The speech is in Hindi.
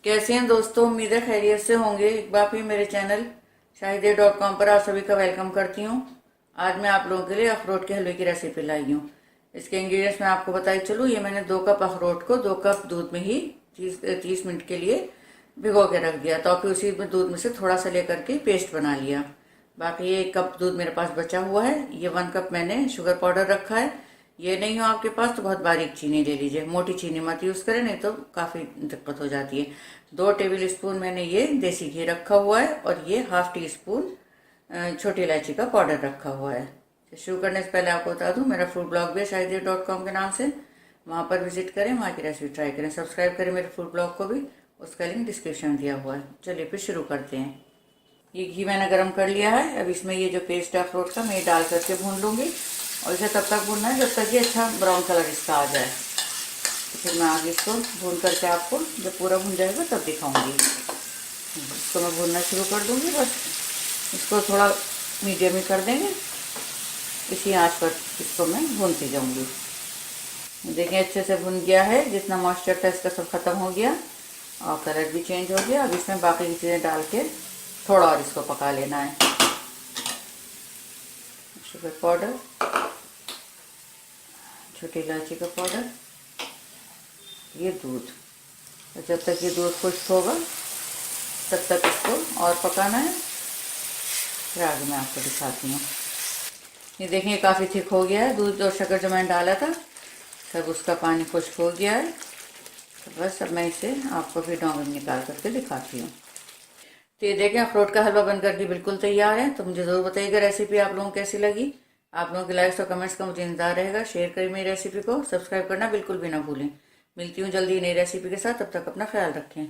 कैसे हैं दोस्तों। उम्मीद है खैरियत से होंगे। एक बार फिर मेरे चैनल शाहिदे.com पर आप सभी का वेलकम करती हूँ। आज मैं आप लोगों के लिए अखरोट के हलवे की रेसिपी लाई हूँ। इसके इंग्रेडिएंट्स मैं आपको बताई चलूँ। ये मैंने 2 कप अखरोट को 2 कप दूध में ही 30 मिनट के लिए भिगो के रख दिया, तो फिर उसी में दूध में से थोड़ा सा लेकर के पेस्ट बना लिया। बाकी ये 1 कप दूध मेरे पास बचा हुआ है। ये 1 कप मैंने शुगर पाउडर रखा है। ये नहीं हो आपके पास तो बहुत बारीक चीनी ले लीजिए, मोटी चीनी मत यूज़ करें, नहीं तो काफ़ी दिक्कत हो जाती है। 2 टेबल स्पून मैंने ये देसी घी रखा हुआ है और ये ½ टी स्पून छोटी इलायची का पाउडर रखा हुआ है। तो शुरू करने से पहले आपको बता दूं, मेरा फूड ब्लॉग भी है शाहिदे.com के नाम से। वहाँ पर विजिट करें, वहाँ की रेसिपी ट्राई करें, सब्सक्राइब करें मेरे फूड ब्लॉग को भी। उसका लिंक डिस्क्रिप्शन में दिया हुआ है। चलिए फिर शुरू करते हैं। ये घी मैंने गर्म कर लिया है। अब इसमें ये जो पेस्ट है अखरोट का, मैं ये डाल करके भून लूँगी और इसे तब तक भूनना है जब तक ये अच्छा ब्राउन कलर इसका आ जाए। तो फिर मैं आगे इसको भून करके आपको जब पूरा भून जाएगा तब दिखाऊंगी। इसको मैं भूनना शुरू कर दूंगी। बस इसको थोड़ा मीडियम ही कर देंगे, इसी आंच पर इसको मैं भूनती जाऊंगी। देखिए अच्छे से भुन गया है, जितना मॉइस्चर था इसका सब खत्म हो गया और कलर भी चेंज हो गया। अब इसमें बाकी की चीज़ें डाल के थोड़ा और इसको पका लेना है। शुगर पाउडर, छोटी इलायची का पाउडर, ये दूध। और जब तक ये दूध खुश्क होगा तब तक इसको और पकाना है। फिर आगे मैं आपको दिखाती हूँ। ये देखिए काफ़ी थिक हो गया है। दूध और शक्कर जो मैंने डाला था सब उसका पानी खुश्क हो गया है। तो बस अब मैं इसे आपको फिर डोंगे में निकाल करके दिखाती हूँ। तो ये देखें अखरोट का हलवा बनकर के बिल्कुल तैयार है। तो मुझे ज़रूर बताइएगा रेसिपी आप लोगों को कैसी लगी। आप लोगों के लाइक्स और कमेंट्स का मुझे इंतजार रहेगा। शेयर करिए मेरी रेसिपी को, सब्सक्राइब करना बिल्कुल भी ना भूलें। मिलती हूँ जल्दी नई रेसिपी के साथ, तब तक अपना ख्याल रखें।